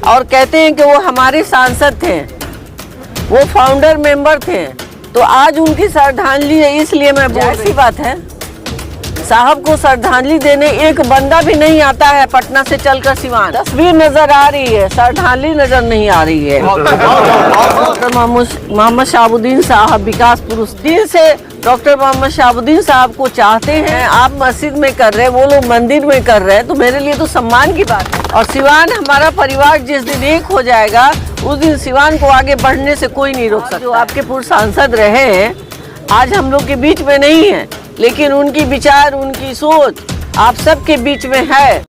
और कहते हैं कि वो हमारे सांसद थे, वो फाउंडर मेंबर थे, तो आज उनकी श्रद्धांजलि है, इसलिए मैं बोल रही। ऐसी बात है, साहब को श्रद्धांजलि देने एक बंदा भी नहीं आता है पटना से चलकर सिवान। तस्वीर नजर आ रही है, श्रद्धांजलि नजर नहीं आ रही है। डॉक्टर मोहम्मद शहाबुद्दीन साहब विकास पुरुष, दिल से डॉक्टर मोहम्मद शहाबुद्दीन साहब को चाहते हैं। आप मस्जिद में कर रहे हैं, वो लोग मंदिर में कर रहे हैं, तो मेरे लिए तो सम्मान की बात है। और सिवान हमारा परिवार जिस दिन एक हो जाएगा, उस दिन सिवान को आगे बढ़ने से कोई नहीं रोक सकता। जो आपके पूर्व सांसद रहे हैं, आज हम लोग के बीच में नहीं है, लेकिन उनकी विचार, उनकी सोच आप सबके बीच में है।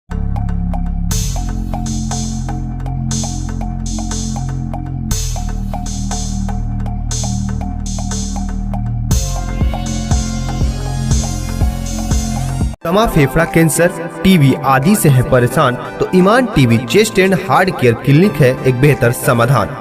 दमा, फेफड़ा कैंसर, टीबी आदि से है परेशान तो Iman TB chest and heart care clinic है एक बेहतर समाधान।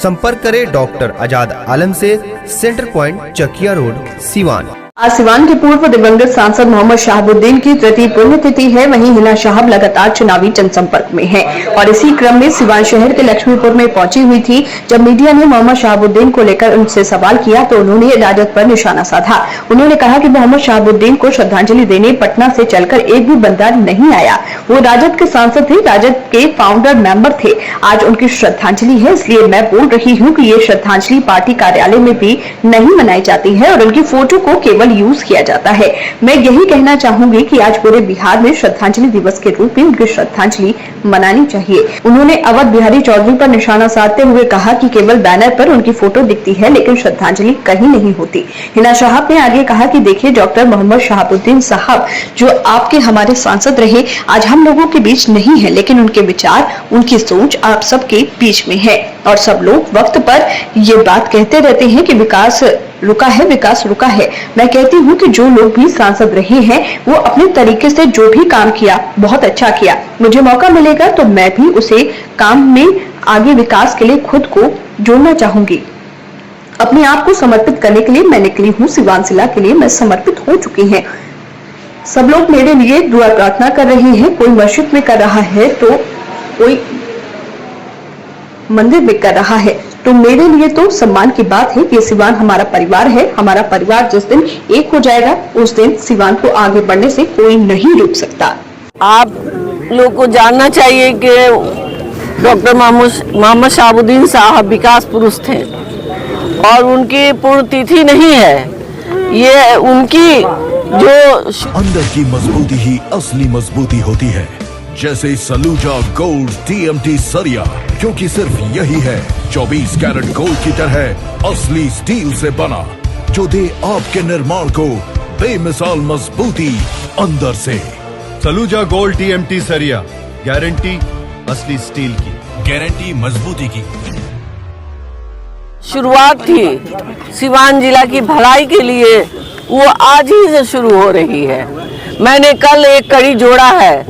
संपर्क करें डॉक्टर आजाद आलम से, centre point, Chakiya road, Siwan. आज सिवान के पूर्व दिवंगत सांसद मोहम्मद शहाबुद्दीन की तृतीय पुण्यतिथि है। वहीं हिना साहब लगातार चुनावी जनसंपर्क में हैं और इसी क्रम में सिवान शहर के लक्ष्मीपुर में पहुंची हुई थी। जब मीडिया ने मोहम्मद शहाबुद्दीन को लेकर उनसे सवाल किया तो उन्होंने राजद पर निशाना साधा। उन्होंने कहा कि मोहम्मद शहाबुद्दीन को श्रद्धांजलि देने पटना से चलकर एक भी बंदा नहीं आया। वो राजद के सांसद थे, राजद के फाउंडर मेंबर थे। आज उनकी श्रद्धांजलि है, इसलिए मैं बोल रही हूँ कि ये श्रद्धांजलि पार्टी कार्यालय में भी नहीं मनाई जाती है और उनकी फोटो को केवल यूज किया जाता है। मैं यही कहना चाहूंगी कि आज पूरे बिहार में श्रद्धांजलि दिवस के रूप में उनकी श्रद्धांजलि मनानी चाहिए। उन्होंने अवध बिहारी चौधरी पर निशाना साधते हुए कहा कि केवल बैनर पर उनकी फोटो दिखती है, लेकिन श्रद्धांजलि कहीं नहीं होती। हिना साहब ने आगे कहा कि देखिए, डॉक्टर मोहम्मद शहाबुद्दीन साहब जो आपके हमारे सांसद रहे, आज हम लोगों के बीच नहीं है, लेकिन उनके विचार, उनकी सोच आप सबके बीच में है। और सब लोग वक्त पर ये बात कहते रहते हैं कि विकास रुका है, विकास रुका है। मैं कहती हूँ कि जो लोग भी सांसद रहे हैं, वो अपने तरीके से जो भी काम किया, बहुत अच्छा किया। मुझे मौका मिलेगा तो मैं भी उसे काम में आगे विकास के लिए खुद को जोड़ना चाहूंगी। अपने आप को समर्पित करने के लिए मैं निकली हूँ। सिवान जिला के लिए मैं समर्पित हो चुकी है। सब लोग मेरे लिए दुआ प्रार्थना कर रहे हैं। कोई मस्जिद में कर रहा है तो कोई मंदिर में कर रहा है, तो मेरे लिए तो सम्मान की बात है कि सिवान हमारा परिवार है। हमारा परिवार जिस दिन एक हो जाएगा, उस दिन सिवान को आगे बढ़ने से कोई नहीं रोक सकता। आप लोग को जानना चाहिए कि डॉक्टर मोहम्मद शहाबुद्दीन साहब विकास पुरुष थे और उनकी पुण्यतिथि नहीं है। ये उनकी जो अंदर की मजबूती ही असली मजबूती होती है, जैसे सलूजा गोल्ड TMT सरिया, क्योंकि सिर्फ यही है 24 कैरेट गोल्ड की तरह असली स्टील से बना, जो दे आपके निर्माण को बेमिसाल मजबूती अंदर से। सलूजा गोल्ड TMT सरिया, गारंटी असली स्टील की, गारंटी मजबूती की। शुरुआत थी सिवान जिला की भलाई के लिए, वो आज ही से शुरू हो रही है। मैंने कल एक कड़ी जोड़ा है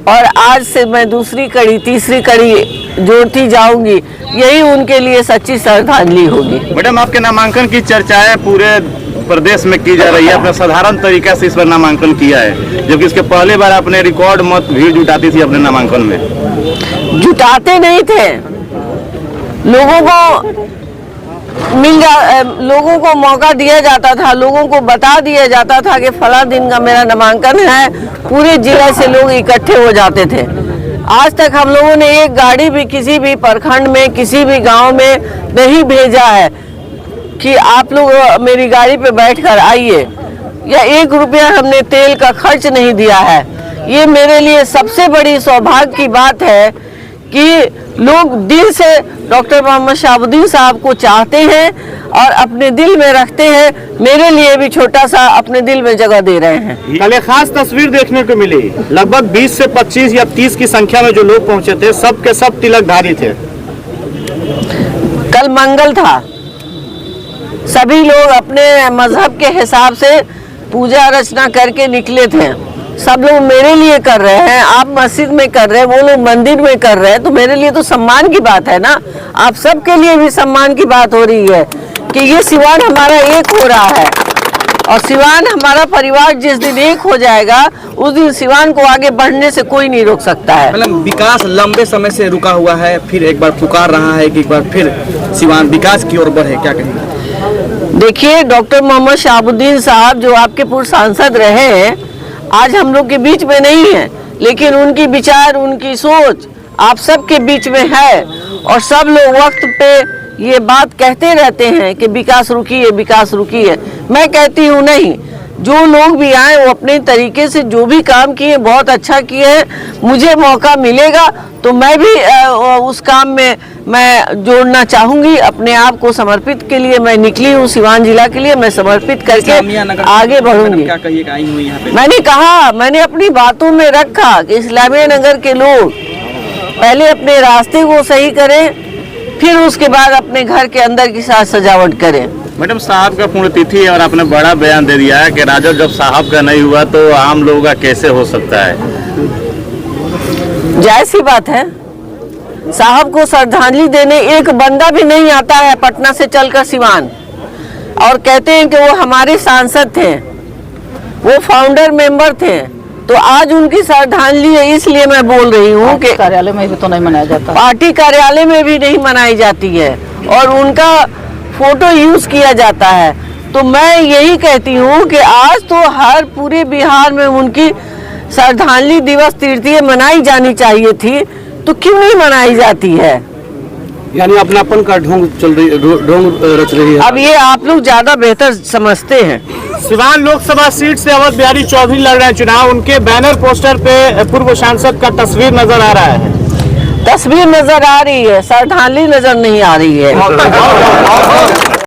और आज से मैं दूसरी कड़ी, तीसरी कड़ी जोड़ती जाऊंगी। यही उनके लिए सच्ची श्रद्धांजलि होगी। मैडम, आपके नामांकन की चर्चाएं पूरे प्रदेश में की जा रही है। आपने साधारण तरीके से इस पर नामांकन किया है, जबकि इसके पहले बार आपने रिकॉर्ड मत भीड़ जुटाती थी अपने नामांकन में। जुटाते नहीं थे, लोगों को मौका दिया जाता था, लोगों को बता दिया जाता था कि फला दिन का मेरा नामांकन है। पूरे जिले से लोग इकट्ठे हो जाते थे। आज तक हम लोगों ने एक गाड़ी भी किसी भी प्रखंड में, किसी भी गांव में नहीं भेजा है कि आप लोग मेरी गाड़ी पे बैठकर आइए, या 1 रुपया हमने तेल का खर्च नहीं दिया है। ये मेरे लिए सबसे बड़ी सौभाग्य की बात है कि लोग दिल से डॉक्टर मोहम्मद शहाबुद्दीन साहब को चाहते हैं और अपने दिल में रखते हैं। मेरे लिए भी छोटा सा अपने दिल में जगह दे रहे हैं। कल एक खास तस्वीर देखने को मिली, लगभग 20 से 25 या 30 की संख्या में जो लोग पहुंचे थे, सब के सब तिलकधारी थे। कल मंगल था, सभी लोग अपने मजहब के हिसाब से पूजा अर्चना करके निकले थे। सब लोग मेरे लिए कर रहे हैं, आप मस्जिद में कर रहे हैं, वो लोग मंदिर में कर रहे हैं, तो मेरे लिए तो सम्मान की बात है ना। आप सबके लिए भी सम्मान की बात हो रही है कि ये सिवान हमारा एक हो रहा है। और सिवान हमारा परिवार जिस दिन एक हो जाएगा उस दिन सिवान को आगे बढ़ने से कोई नहीं रोक सकता है। मतलब विकास लंबे समय से रुका हुआ है, फिर एक बार पुकार रहा है कि एक बार फिर सिवान विकास की ओर बढ़े, क्या कहेंगे? देखिए, डॉक्टर मोहम्मद शहाबुद्दीन साहब जो आपके पूर्व सांसद रहे हैं, आज हम लोग के बीच में नहीं है, लेकिन उनकी विचार, उनकी सोच आप सबके बीच में है। और सब लोग वक्त पे ये बात कहते रहते हैं कि विकास रुकी है, विकास रुकी है। मैं कहती हूँ नहीं, जो लोग भी आए वो अपने तरीके से जो भी काम किए बहुत अच्छा किए हैं। मुझे मौका मिलेगा तो मैं भी उस काम में मैं जोड़ना चाहूंगी। अपने आप को समर्पित के लिए मैं निकली हूँ, सिवान जिला के लिए मैं समर्पित करके आगे बढ़ूंगी। क्या कहिएगा, आई हुई यहाँ पे? मैंने कहा, मैंने अपनी बातों में रखा कि इस्लामिया नगर के लोग पहले अपने रास्ते को सही करें, फिर उसके बाद अपने घर के अंदर की साज सजावट करें। मैडम, साहब का पुण्यतिथि है और आपने बड़ा बयान दे दिया है कि राजद जब साहब का नहीं हुआ तो आम लोगों का कैसे हो सकता है? जायज़ सी बात है, साहब को श्रद्धांजलि देने एक बंदा भी नहीं आता है पटना से चलकर सिवान, और कहते हैं कि वो हमारे सांसद थे, वो फाउंडर मेंबर थे। तो आज उनकी श्रद्धांजलि है, इसलिए मैं बोल रही हूँ कि कार्यालय में भी तो नहीं मनाया जाता, पार्टी कार्यालय में भी नहीं मनाई जाती है और उनका फोटो यूज किया जाता है। तो मैं यही कहती हूँ कि आज तो हर पूरे बिहार में उनकी श्रद्धांजलि दिवस तृतीय मनाई जानी चाहिए थी, तो क्यों नहीं मनाई जाती है? यानी अपनापन का ढोंग ढोंग रच रही है। अब ये आप लोग ज्यादा बेहतर समझते हैं। सिवान लोकसभा सीट से अवध बिहारी चौधरी लड़ रहे हैं चुनाव। उनके बैनर पोस्टर पे पूर्व सांसद का तस्वीर नजर आ रहा है। तस्वीर नजर आ रही है, श्रद्धांजलि नजर नहीं आ रही है।